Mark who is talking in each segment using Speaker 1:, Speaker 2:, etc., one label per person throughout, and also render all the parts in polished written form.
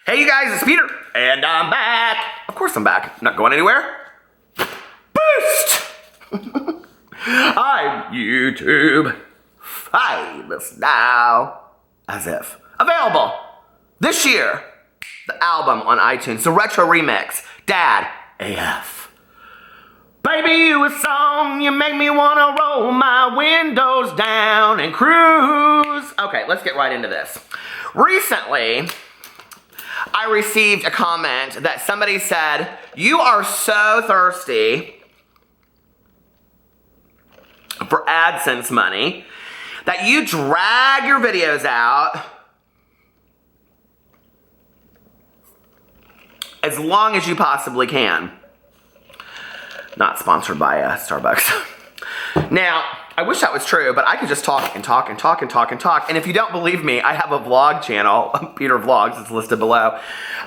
Speaker 1: Hey you guys, it's Peter, and I'm back. Of course I'm back. I'm not going anywhere. Boost! I'm YouTube famous now. As if. Available this year. The album on iTunes, the retro remix, Dad AF. Baby, you a song, you make me wanna roll my windows down and cruise. Okay, let's get right into this. Recently, I received a comment that somebody said, you are so thirsty for AdSense money that you drag your videos out as long as you possibly can. Not sponsored by Starbucks. Now, I wish that was true, but I could just talk and talk and talk and talk and talk. And if you don't believe me, I have a vlog channel, Peter Vlogs, it's listed below,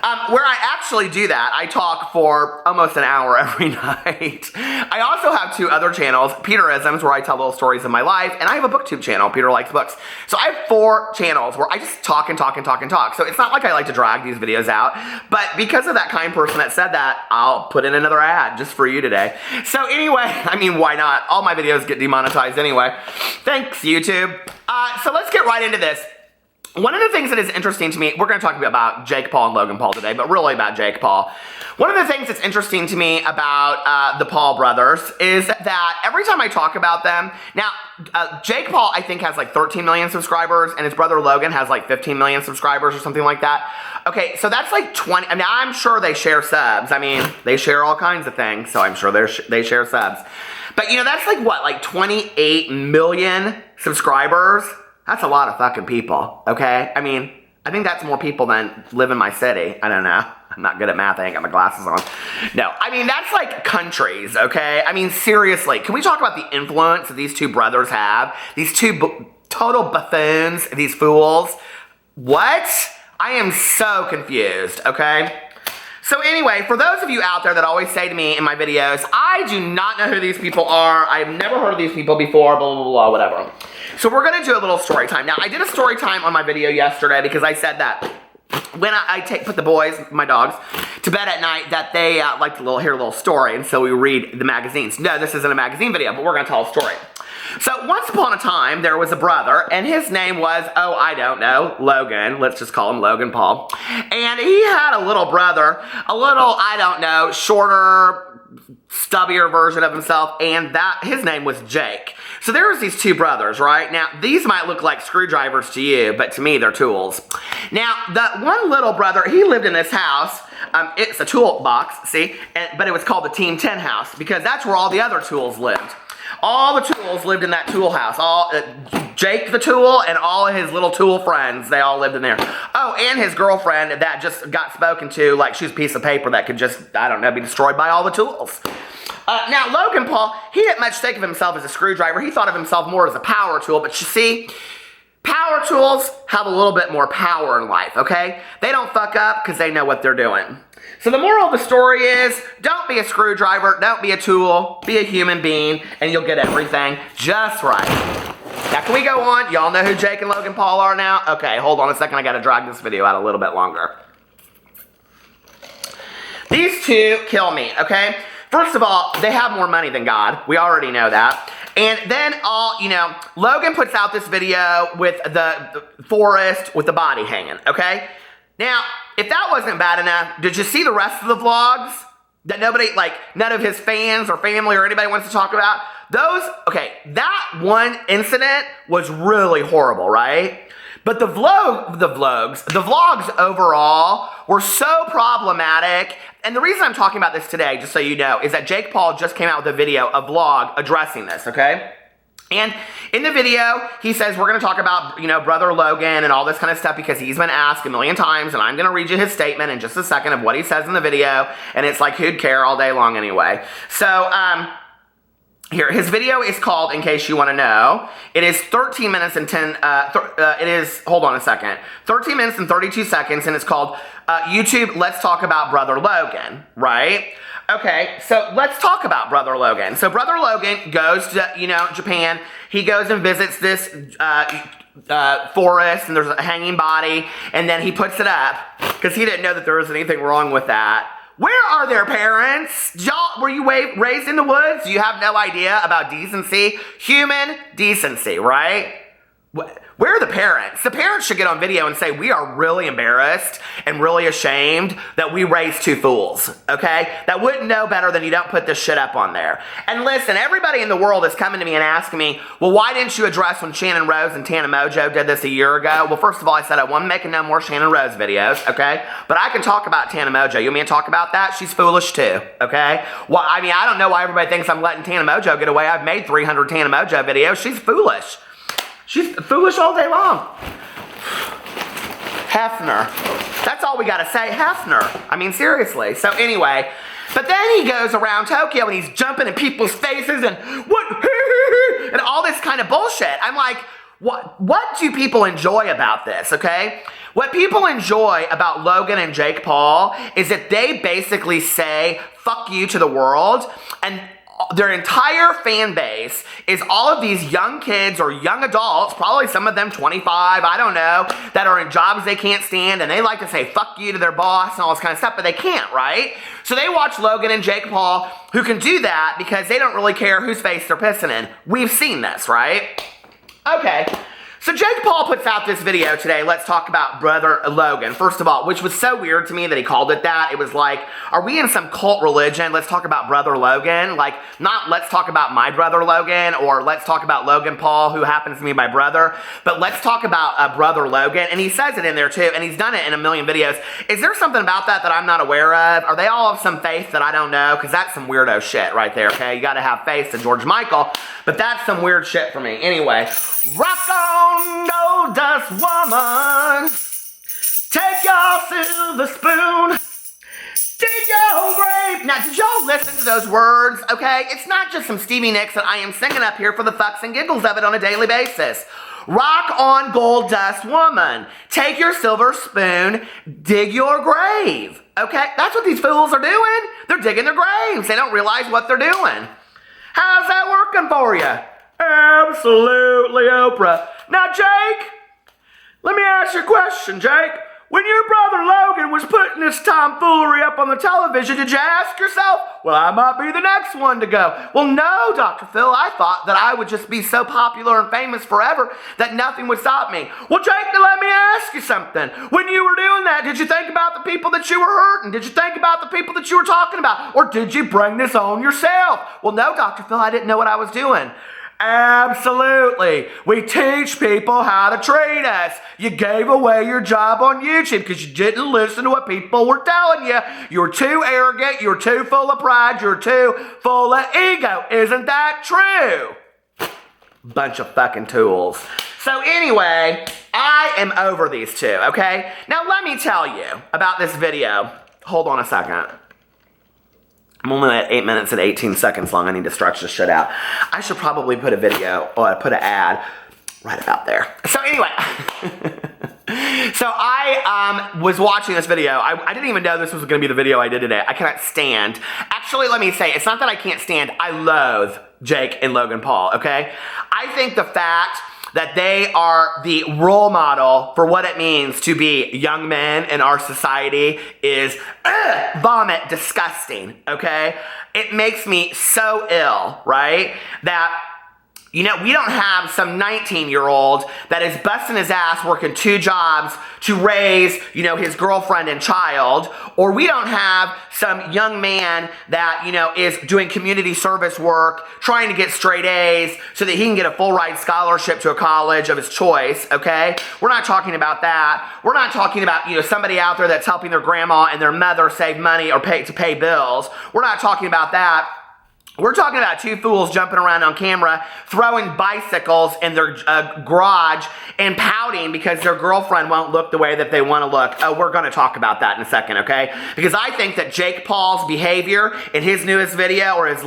Speaker 1: where I actually do that. I talk for almost an hour every night. I also have two other channels, Peterisms, where I tell little stories of my life, and I have a booktube channel, Peter Likes Books. So I have 4 channels where I just talk and talk and talk and talk. So it's not like I like to drag these videos out, but because of that kind person that said that, I'll put in another ad just for you today. So anyway, I mean, why not? All my videos get demonetized anyway. Thanks, YouTube. So let's get right into this. One of the things that is interesting to me, we're going to talk about Jake Paul and Logan Paul today, but really about Jake Paul. One of the things that's interesting to me about the Paul brothers is that every time I talk about them, now, Jake Paul, I think, has like 13 million subscribers, and his brother Logan has like 15 million subscribers or something like that. Okay, so that's like 20, I mean, I'm sure they share subs. I mean, they share all kinds of things, so I'm sure they share subs. But, you know, that's like what, like 28 million subscribers? That's a lot of fucking people, okay? I mean, I think that's more people than live in my city. I don't know. I'm not good at math. I ain't got my glasses on. No, I mean, that's like countries, okay? I mean, seriously, can we talk about the influence that these two brothers have? These two total buffoons, these fools. What? I am so confused, okay? So anyway, for those of you out there that always say to me in my videos, I do not know who these people are, I've never heard of these people before, blah, blah, blah, whatever. So we're going to do a little story time. Now, I did a story time on my video yesterday because I said that when I put the boys, my dogs, to bed at night, that they like to hear a little story, and so we read the magazines. No, this isn't a magazine video, but we're going to tell a story. So once upon a time, there was a brother, and his name was, oh, I don't know, Logan. Let's just call him Logan Paul. And he had a little brother, a little, I don't know, shorter, stubbier version of himself, and his name was Jake. So there was these two brothers, right? Now, these might look like screwdrivers to you, but to me, they're tools. Now, the one little brother, he lived in this house. It's a toolbox, see? But it was called the Team 10 house, because that's where all the other tools lived. All the tools lived in that tool house. Jake the tool and all of his little tool friends, they all lived in there. Oh, and his girlfriend that just got spoken to like she's a piece of paper that could just, I don't know, be destroyed by all the tools. Now, Logan Paul, he didn't much think of himself as a screwdriver. He thought of himself more as a power tool. But you see, power tools have a little bit more power in life, okay? They don't fuck up because they know what they're doing. So the moral of the story is, don't be a screwdriver, don't be a tool, be a human being, and you'll get everything just right. Now, can we go on? Y'all know who Jake and Logan Paul are now? Okay, hold on a second, I gotta drag this video out a little bit longer. These two kill me, okay? First of all, they have more money than God. We already know that. And then Logan puts out this video with the forest with the body hanging, okay? Now, if that wasn't bad enough, did you see the rest of the vlogs? That nobody, like, none of his fans or family or anybody wants to talk about? That one incident was really horrible, right? But the vlogs overall were so problematic. And the reason I'm talking about this today, just so you know, is that Jake Paul just came out with a video, a vlog, addressing this, okay? And in the video, he says, we're going to talk about, brother Logan and all this kind of stuff because he's been asked a million times, and I'm going to read you his statement in just a second of what he says in the video, and it's like, who'd care all day long anyway. So, here, his video is called, in case you want to know, it is 13 minutes and 13 minutes and 32 seconds, and it's called YouTube, Let's Talk About Brother Logan, right? Okay, so let's talk about Brother Logan. So Brother Logan goes to, Japan. He goes and visits this forest and there's a hanging body, and then he puts it up because he didn't know that there was anything wrong with that. Where are their parents? Were you raised in the woods? You have no idea about decency? Human decency, right? Where are the parents? The parents should get on video and say, we are really embarrassed and really ashamed that we raised two fools, okay? That wouldn't know better than you don't put this shit up on there. And listen, everybody in the world is coming to me and asking me, well, why didn't you address when Shannon Rose and Tana Mojo did this a year ago? Well, first of all, I said I wasn't making no more Shannon Rose videos, okay? But I can talk about Tana Mojo. You want me to talk about that? She's foolish too, okay? Well, I mean, I don't know why everybody thinks I'm letting Tana Mojo get away. I've made 300 Tana Mojo videos. She's foolish. She's foolish all day long. Hefner. That's all we gotta say, Hefner. I mean, seriously. So anyway, but then he goes around Tokyo and he's jumping in people's faces and and all this kind of bullshit. I'm like, what do people enjoy about this, okay? What people enjoy about Logan and Jake Paul is that they basically say, fuck you to the world, and their entire fan base is all of these young kids or young adults, probably some of them 25, I don't know, that are in jobs they can't stand, and they like to say fuck you to their boss and all this kind of stuff, but they can't, right? So they watch Logan and Jake Paul, who can do that because they don't really care whose face they're pissing in. We've seen this, right? Okay. So Jake Paul puts out this video today, let's talk about brother Logan. First of all, which was so weird to me that he called it that. It was like, are we in some cult religion? Let's talk about brother Logan. Like, not let's talk about my brother Logan, or let's talk about Logan Paul, who happens to be my brother, but let's talk about brother Logan. And he says it in there too, and he's done it in a million videos. Is there something about that I'm not aware of? Are they all of some faith that I don't know? Because that's some weirdo shit right there, okay? You gotta have faith to George Michael, but that's some weird shit for me. Anyway, rock on! Gold dust woman, take your silver spoon, dig your grave. Now, did y'all listen to those words? Okay, it's not just some Stevie Nicks that I am singing up here for the fucks and giggles of it on a daily basis. Rock on, gold dust woman, take your silver spoon, dig your grave. Okay, that's what these fools are doing. They're digging their graves. They don't realize what they're doing. How's that working for you? Absolutely, Oprah. Now, Jake, let me ask you a question, Jake. When your brother Logan was putting this tomfoolery up on the television, did you ask yourself, well, I might be the next one to go? Well, no, Dr. Phil, I thought that I would just be so popular and famous forever that nothing would stop me. Well, Jake, now let me ask you something. When you were doing that, did you think about the people that you were hurting? Did you think about the people that you were talking about? Or did you bring this on yourself? Well, no, Dr. Phil, I didn't know what I was doing. Absolutely. We teach people how to treat us. You gave away your job on YouTube because you didn't listen to what people were telling you. You're too arrogant. You're too full of pride. You're too full of ego. Isn't that true? Bunch of fucking tools. So anyway, I am over these two, okay? Now let me tell you about this video. Hold on a second. I'm only at 8 minutes and 18 seconds long. I need to stretch this shit out. I should probably put a video, or put an ad right about there. So anyway, so I was watching this video. I didn't even know this was going to be the video I did today. I cannot stand. Actually, let me say, it's not that I can't stand. I loathe Jake and Logan Paul, okay? I think the fact that they are the role model for what it means to be young men in our society is vomit disgusting, okay? It makes me so ill, right? That, you know, we don't have some 19-year-old that is busting his ass working 2 jobs to raise, you know, his girlfriend and child, or we don't have some young man that, you know, is doing community service work, trying to get straight A's so that he can get a full ride scholarship to a college of his choice, okay? We're not talking about that. We're not talking about, you know, somebody out there that's helping their grandma and their mother save money or pay bills. We're not talking about that. We're talking about 2 fools jumping around on camera, throwing bicycles in their garage and pouting because their girlfriend won't look the way that they want to look. Oh, we're going to talk about that in a second, okay? Because I think that Jake Paul's behavior in his newest video, or his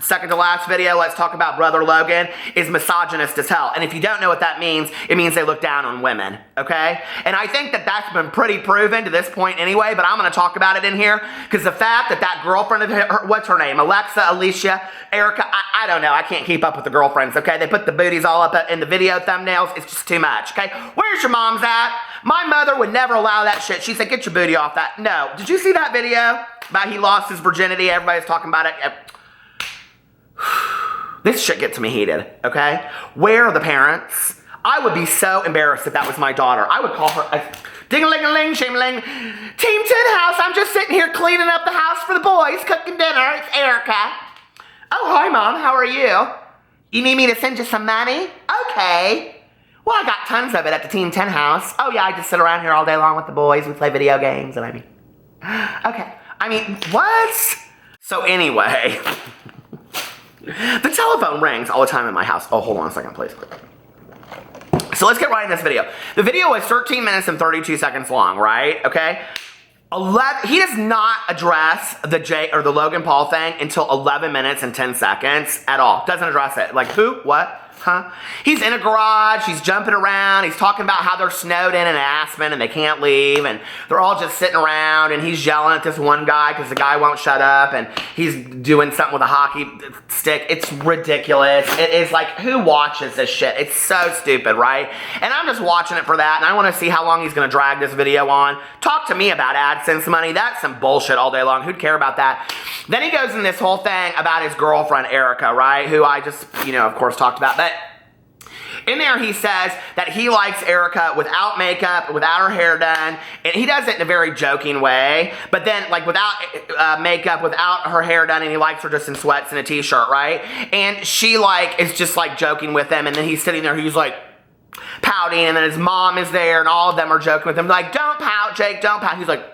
Speaker 1: second to last video, let's talk about brother Logan, is misogynist as hell. And if you don't know what that means, it means they look down on women, okay? And I think that that's been pretty proven to this point anyway, but I'm going to talk about it in here because the fact that that girlfriend of her, what's her name? Alicia Alicia, Erica, I don't know. I can't keep up with the girlfriends, okay? They put the booties all up in the video thumbnails. It's just too much, okay? Where's your mom's at? My mother would never allow that shit. She said, get your booty off that. No. Did you see that video about he lost his virginity? Everybody's talking about it. This shit gets me heated, okay? Where are the parents? I would be so embarrassed if that was my daughter. I would call her ding-a-ling-a-ling, shame-a-ling. Team Tin House, I'm just sitting here cleaning up the house for the boys, cooking dinner. It's Erica. Oh, hi, Mom. How are you? You need me to send you some money? Okay. Well, I got tons of it at the Team Tin House. Oh, yeah, I just sit around here all day long with the boys. We play video games, and okay. I mean, what? So anyway, the telephone rings all the time in my house. Oh, hold on a second, please. So let's get right into this video. The video is 13 minutes and 32 seconds long, right? Okay. He does not address the Logan Paul thing until 11 minutes and 10 seconds at all. Doesn't address it. Like who? What? Huh? He's in a garage, he's jumping around, he's talking about how they're snowed in Aspen and they can't leave, and they're all just sitting around, and he's yelling at this one guy because the guy won't shut up, and he's doing something with a hockey stick. It's ridiculous. It is like, who watches this shit? It's so stupid, right? And I'm just watching it for that, and I want to see how long he's going to drag this video on. Talk to me about AdSense money. That's some bullshit all day long. Who'd care about that? Then he goes in this whole thing about his girlfriend, Erica, right? Who I just, of course, talked about. But in there, he says that he likes Erica without makeup, without her hair done. And he does it in a very joking way. But then, like, without makeup, without her hair done, and he likes her just in sweats and a t-shirt, right? And she, like, is just, like, joking with him. And then he's sitting there, he's, like, pouting. And then his mom is there, and all of them are joking with him. Like, don't pout, Jake, don't pout. He's like...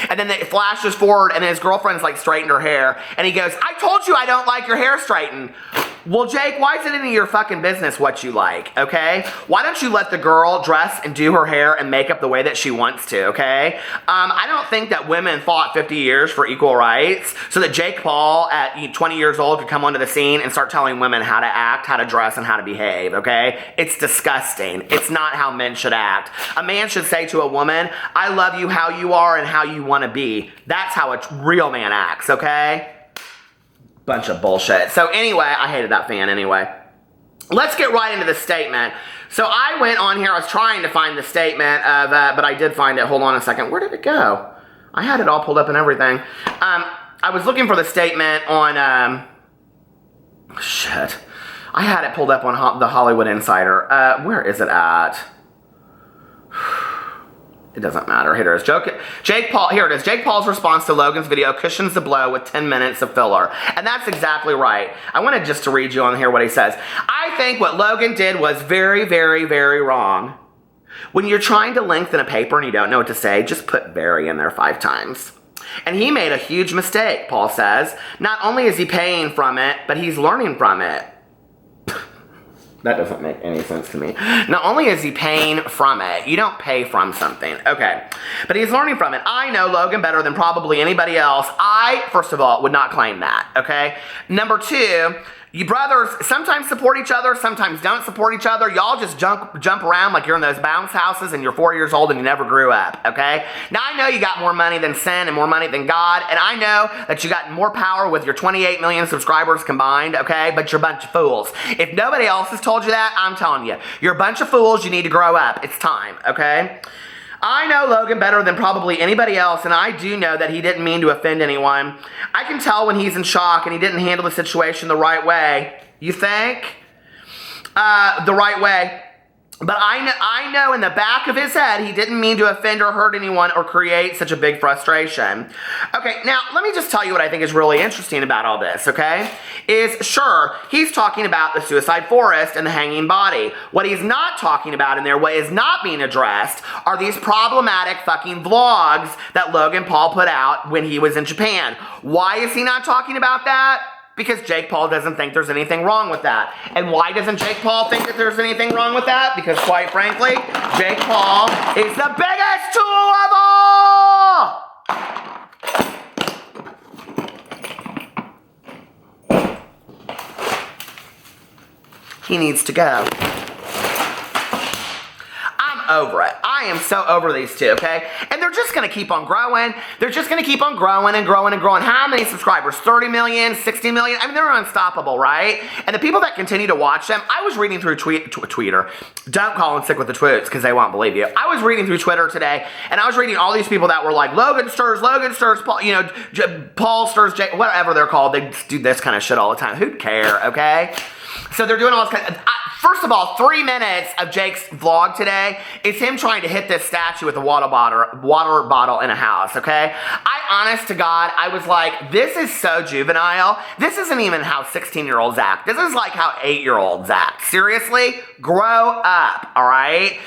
Speaker 1: And then it flashes forward, and then his girlfriend's like straightened her hair, and he goes, I told you I don't like your hair straightened. Well, Jake, why is it any of your fucking business what you like, okay? Why don't you let the girl dress and do her hair and makeup the way that she wants to, okay? I don't think that women fought 50 years for equal rights so that Jake Paul at 20 years old could come onto the scene and start telling women how to act, how to dress, and how to behave, okay? It's disgusting. It's not how men should act. A man should say to a woman, I love you how you are and how you want to be. That's how a real man acts, okay? Bunch of bullshit. So anyway, I hated that fan anyway. Let's get right into the statement. So I went on here, I was trying to find the statement of, but I did find it. Hold on a second. Where did it go? I had it all pulled up and everything. I was looking for the statement on, shit. I had it pulled up on the Hollywood Insider. Where is it at? It doesn't matter. Here it is. Jake Paul. Here it is. Jake Paul's response to Logan's video cushions the blow with 10 minutes of filler. And that's exactly right. I wanted just to read you on here what he says. I think what Logan did was very, very, very wrong. When you're trying to lengthen a paper and you don't know what to say, just put very in there 5 times. And he made a huge mistake, Paul says. Not only is he paying from it, but he's learning from it. That doesn't make any sense to me. Not only is he paying from it, you don't pay from something. Okay. But he's learning from it. I know Logan better than probably anybody else. I, first of all, would not claim that. Okay. Number 2, you brothers sometimes support each other, sometimes don't support each other. Y'all just jump around like you're in those bounce houses and you're 4 years old and you never grew up, okay? Now, I know you got more money than sin and more money than God, and I know that you got more power with your 28 million subscribers combined, okay? But you're a bunch of fools. If nobody else has told you that, I'm telling you. You're a bunch of fools. You need to grow up. It's time, okay? I know Logan better than probably anybody else, and I do know that he didn't mean to offend anyone. I can tell when he's in shock and he didn't handle the situation the right way. You think? The right way. But I know in the back of his head he didn't mean to offend or hurt anyone or create such a big frustration. Okay, now let me just tell you what I think is really interesting about all this, okay? Is sure, he's talking about the suicide forest and the hanging body. What he's not talking about in there, what is not being addressed, are these problematic fucking vlogs that Logan Paul put out when he was in Japan. Why is he not talking about that? Because Jake Paul doesn't think there's anything wrong with that. And why doesn't Jake Paul think that there's anything wrong with that? Because quite frankly, Jake Paul is the biggest tool of all! He needs to go. I'm over it. I I am so over these two, okay? And they're just gonna keep on growing. They're just gonna keep on growing and growing and growing. How many subscribers? 30 million, 60 million? I mean, they're unstoppable, right? And the people that continue to watch them, I was reading through Twitter. Don't call in sick with the twits because they won't believe you. I was reading through Twitter today, and I was reading all these people that were like, Logan stirs, Paul, you know, Paul stirs, Jake, whatever they're called. They do this kind of shit all the time. Who'd care, okay? So they're doing all this kind of... First of all, 3 minutes of Jake's vlog today is him trying to hit this statue with a water bottle in a house, okay? Honest to God, I was like, this is so juvenile. This isn't even how 16-year-olds act. This is like how 8-year-olds act. Seriously? Grow up, all right?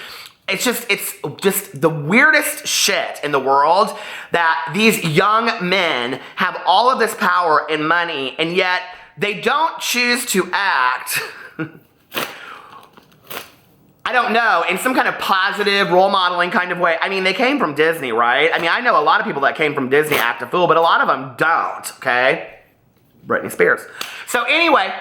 Speaker 1: It's just the weirdest shit in the world that these young men have all of this power and money, and yet they don't choose to act... I don't know, in some kind of positive role modeling kind of way. I mean, they came from Disney, right? I mean, I know a lot of people that came from Disney act a fool, but a lot of them don't, okay? Britney Spears. So anyway,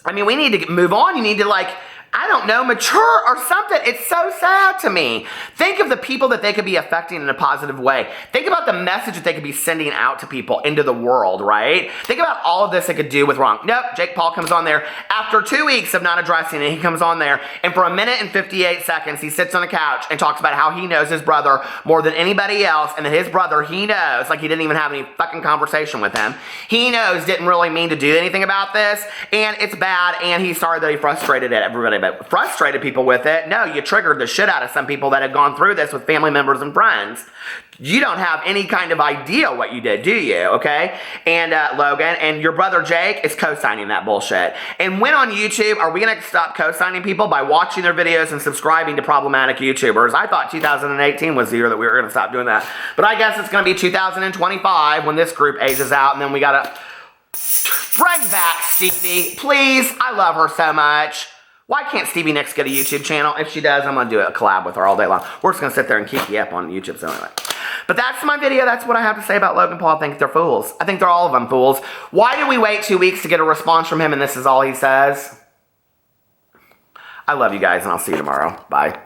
Speaker 1: I mean, we need to move on. You need to, like, I don't know, mature or something. It's so sad to me. Think of the people that they could be affecting in a positive way. Think about the message that they could be sending out to people into the world, right? Think about all of this they could do with wrong. Nope, Jake Paul comes on there. After 2 weeks of not addressing it, he comes on there, and for 1 minute and 58 seconds, he sits on the couch and talks about how he knows his brother more than anybody else, and that his brother, he knows, like he didn't even have any fucking conversation with him, he knows didn't really mean to do anything about this, and it's bad, and he's sorry that he frustrated everybody, but frustrated people with it. No, you triggered the shit out of some people that have gone through this with family members and friends. You don't have any kind of idea what you did, do you? Okay? And Logan, and your brother Jake is co-signing that bullshit. And when on YouTube, are we going to stop co-signing people by watching their videos and subscribing to problematic YouTubers? I thought 2018 was the year that we were going to stop doing that. But I guess it's going to be 2025 when this group ages out, and then we got to bring back Stevie. Please, I love her so much. Why can't Stevie Nicks get a YouTube channel? If she does, I'm going to do a collab with her all day long. We're just going to sit there and keep you up on YouTube, so anyway. But that's my video. That's what I have to say about Logan Paul. I think they're fools. I think they're all of them fools. Why did we wait 2 weeks to get a response from him and this is all he says? I love you guys, and I'll see you tomorrow. Bye.